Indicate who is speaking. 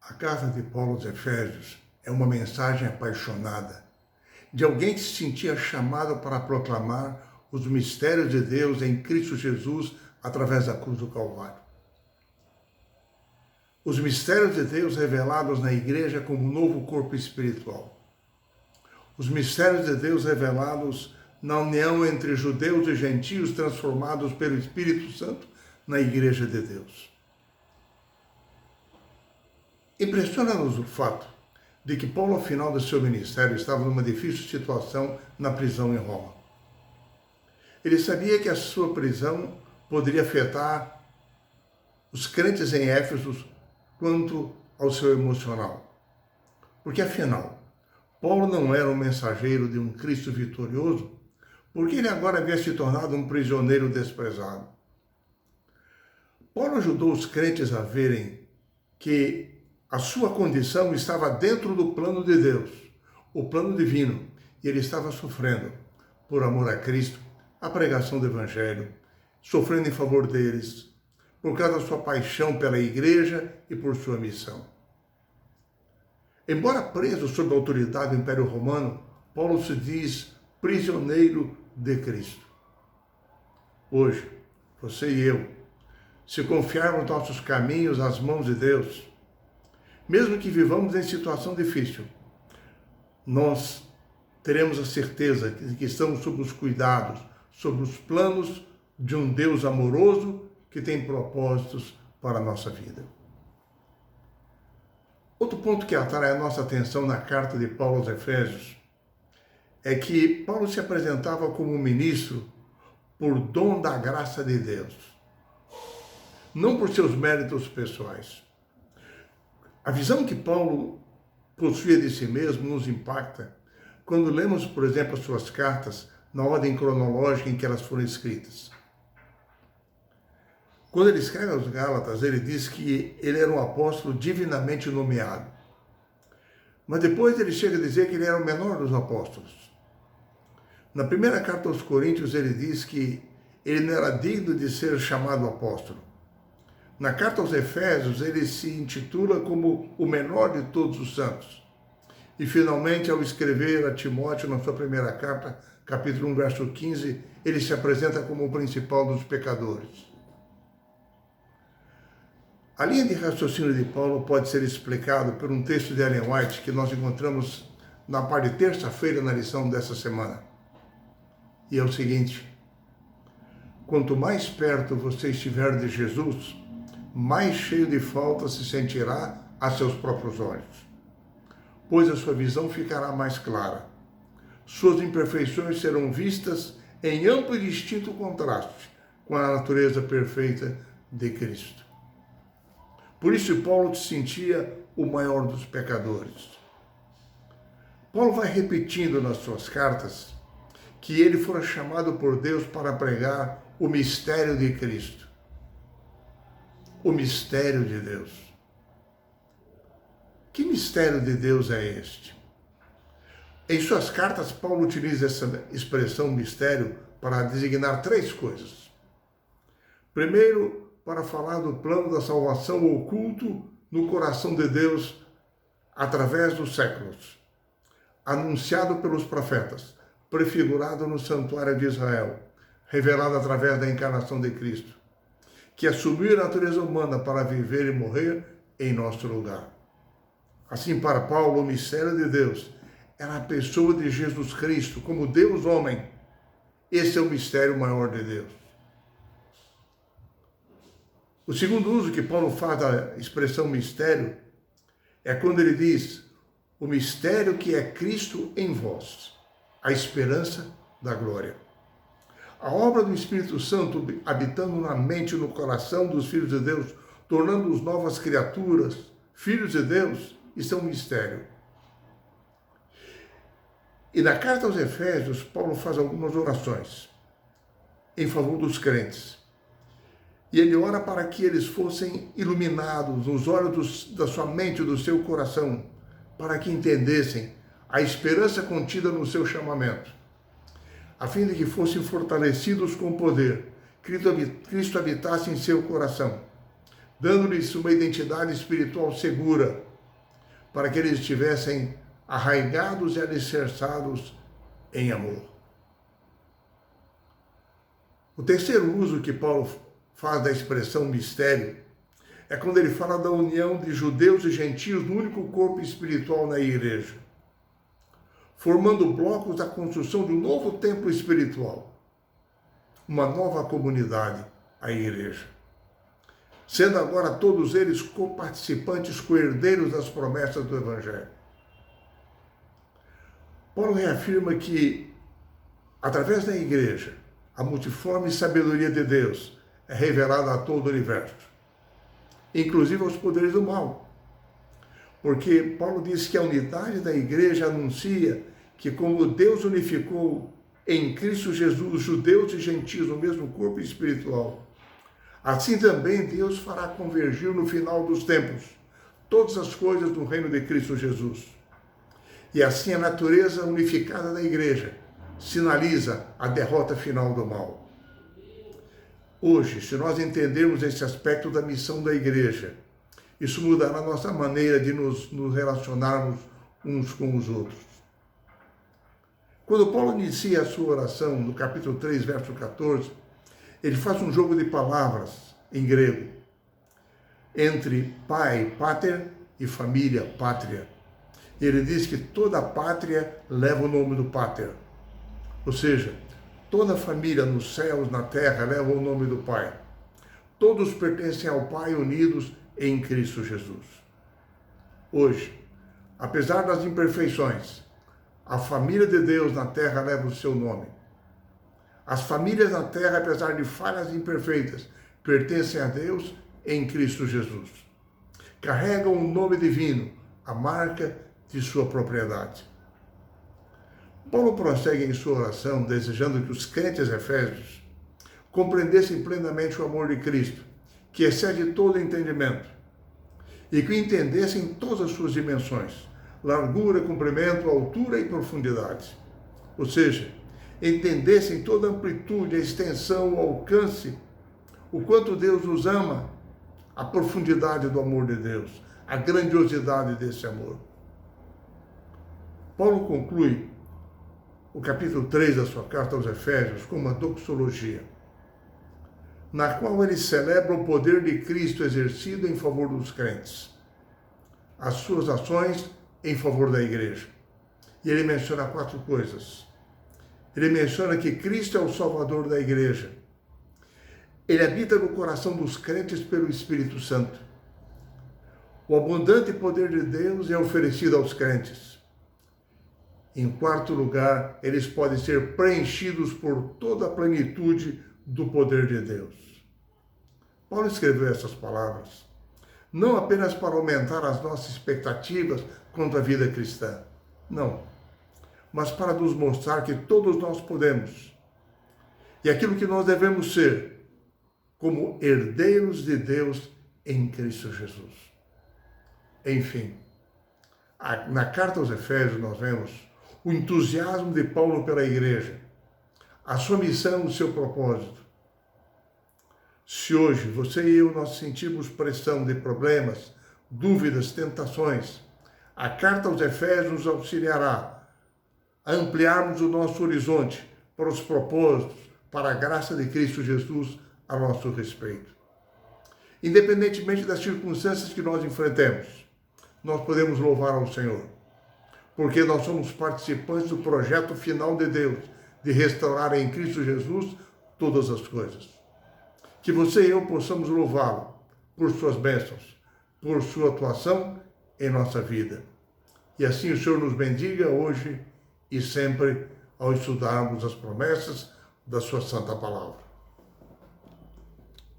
Speaker 1: A carta de Paulo aos Efésios é uma mensagem apaixonada de alguém que se sentia chamado para proclamar os mistérios de Deus em Cristo Jesus através da cruz do Calvário. Os mistérios de Deus revelados na igreja como um novo corpo espiritual. Os mistérios de Deus revelados na união entre judeus e gentios transformados pelo Espírito Santo na igreja de Deus. Impressiona-nos o fato de que Paulo, ao final do seu ministério, estava numa difícil situação na prisão em Roma. Ele sabia que a sua prisão poderia afetar os crentes em Éfeso quanto ao seu emocional. Porque, afinal, Paulo não era um mensageiro de um Cristo vitorioso, porque ele agora havia se tornado um prisioneiro desprezado. Paulo ajudou os crentes a verem que a sua condição estava dentro do plano de Deus, o plano divino, e ele estava sofrendo, por amor a Cristo, a pregação do Evangelho, sofrendo em favor deles, por causa da sua paixão pela igreja e por sua missão. Embora preso sob a autoridade do Império Romano, Paulo se diz prisioneiro de Cristo. Hoje, você e eu, se confiarmos nossos caminhos às mãos de Deus, mesmo que vivamos em situação difícil, nós teremos a certeza de que estamos sob os cuidados, sob os planos de um Deus amoroso que tem propósitos para a nossa vida. Outro ponto que atrai a nossa atenção na carta de Paulo aos Efésios é que Paulo se apresentava como ministro por dom da graça de Deus, não por seus méritos pessoais. A visão que Paulo possuía de si mesmo nos impacta quando lemos, por exemplo, as suas cartas na ordem cronológica em que elas foram escritas. Quando ele escreve aos Gálatas, ele diz que ele era um apóstolo divinamente nomeado. Mas depois ele chega a dizer que ele era o menor dos apóstolos. Na primeira carta aos Coríntios, ele diz que ele não era digno de ser chamado apóstolo. Na carta aos Efésios, ele se intitula como o menor de todos os santos. E, finalmente, ao escrever a Timóteo, na sua primeira carta, capítulo 1, verso 15, ele se apresenta como o principal dos pecadores. A linha de raciocínio de Paulo pode ser explicada por um texto de Ellen White que nós encontramos na parte de terça-feira na lição dessa semana. E é o seguinte: quanto mais perto você estiver de Jesus, mais cheio de falta se sentirá a seus próprios olhos, pois a sua visão ficará mais clara. Suas imperfeições serão vistas em amplo e distinto contraste com a natureza perfeita de Cristo. Por isso Paulo se sentia o maior dos pecadores. Paulo vai repetindo nas suas cartas que ele fora chamado por Deus para pregar o mistério de Cristo. O mistério de Deus. Que mistério de Deus é este? Em suas cartas, Paulo utiliza essa expressão mistério para designar três coisas. Primeiro, para falar do plano da salvação oculto no coração de Deus através dos séculos, anunciado pelos profetas, prefigurado no santuário de Israel, revelado através da encarnação de Cristo, que assumiu a natureza humana para viver e morrer em nosso lugar. Assim, para Paulo, o mistério de Deus era a pessoa de Jesus Cristo, como Deus homem. Esse é o mistério maior de Deus. O segundo uso que Paulo faz da expressão mistério é quando ele diz: o mistério que é Cristo em vós, a esperança da glória. A obra do Espírito Santo habitando na mente e no coração dos filhos de Deus, tornando-os novas criaturas, filhos de Deus, isso é um mistério. E na carta aos Efésios, Paulo faz algumas orações em favor dos crentes. E ele ora para que eles fossem iluminados nos olhos da sua mente e do seu coração, para que entendessem a esperança contida no seu chamamento, a fim de que fossem fortalecidos com poder, Cristo habitasse em seu coração, dando-lhes uma identidade espiritual segura, para que eles estivessem arraigados e alicerçados em amor. O terceiro uso que Paulo faz da expressão mistério é quando ele fala da união de judeus e gentios no único corpo espiritual na igreja, formando blocos da construção de um novo templo espiritual, uma nova comunidade, a igreja, sendo agora todos eles coparticipantes, co-herdeiros das promessas do Evangelho. Paulo reafirma que, através da igreja, a multiforme sabedoria de Deus é revelada a todo o universo, inclusive aos poderes do mal. Porque Paulo diz que a unidade da igreja anuncia que, como Deus unificou em Cristo Jesus judeus e gentios no mesmo corpo espiritual, assim também Deus fará convergir no final dos tempos todas as coisas do reino de Cristo Jesus. E assim a natureza unificada da igreja sinaliza a derrota final do mal. Hoje, se nós entendermos esse aspecto da missão da igreja, isso mudará a nossa maneira de nos relacionarmos uns com os outros. Quando Paulo inicia a sua oração, no capítulo 3, verso 14, ele faz um jogo de palavras em grego, entre pai, pater, e família, pátria. Ele diz que toda pátria leva o nome do pater. Ou seja, toda família nos céus, na terra, leva o nome do Pai. Todos pertencem ao Pai unidos em Cristo Jesus. Hoje, apesar das imperfeições, a família de Deus na terra leva o seu nome. As famílias na terra, apesar de falhas imperfeitas, pertencem a Deus em Cristo Jesus. Carregam o nome divino, a marca de sua propriedade. Paulo prossegue em sua oração, desejando que os crentes efésios compreendessem plenamente o amor de Cristo, que excede todo entendimento, e que entendessem todas as suas dimensões, largura, comprimento, altura e profundidade. Ou seja, entendessem toda a amplitude, a extensão, o alcance, o quanto Deus nos ama, a profundidade do amor de Deus, a grandiosidade desse amor. Paulo conclui o capítulo 3 da sua carta aos Efésios com uma doxologia, na qual ele celebra o poder de Cristo exercido em favor dos crentes, as suas ações em favor da igreja. E ele menciona 4 coisas. Ele menciona que Cristo é o Salvador da igreja. Ele habita no coração dos crentes pelo Espírito Santo. O abundante poder de Deus é oferecido aos crentes. Em 4º lugar, eles podem ser preenchidos por toda a plenitude do poder de Deus. Paulo escreveu essas palavras não apenas para aumentar as nossas expectativas quanto à vida cristã, não, mas para nos mostrar que todos nós podemos, e aquilo que nós devemos ser, como herdeiros de Deus em Cristo Jesus. Enfim, na carta aos Efésios nós vemos o entusiasmo de Paulo pela igreja, a sua missão, o seu propósito. Se hoje você e eu nós sentimos pressão de problemas, dúvidas, tentações, a carta aos Efésios nos auxiliará a ampliarmos o nosso horizonte para os propósitos, para a graça de Cristo Jesus a nosso respeito. Independentemente das circunstâncias que nós enfrentemos, nós podemos louvar ao Senhor, porque nós somos participantes do projeto final de Deus, de restaurar em Cristo Jesus todas as coisas. Que você e eu possamos louvá-lo por suas bênçãos, por sua atuação em nossa vida. E assim o Senhor nos bendiga hoje e sempre ao estudarmos as promessas da sua santa palavra.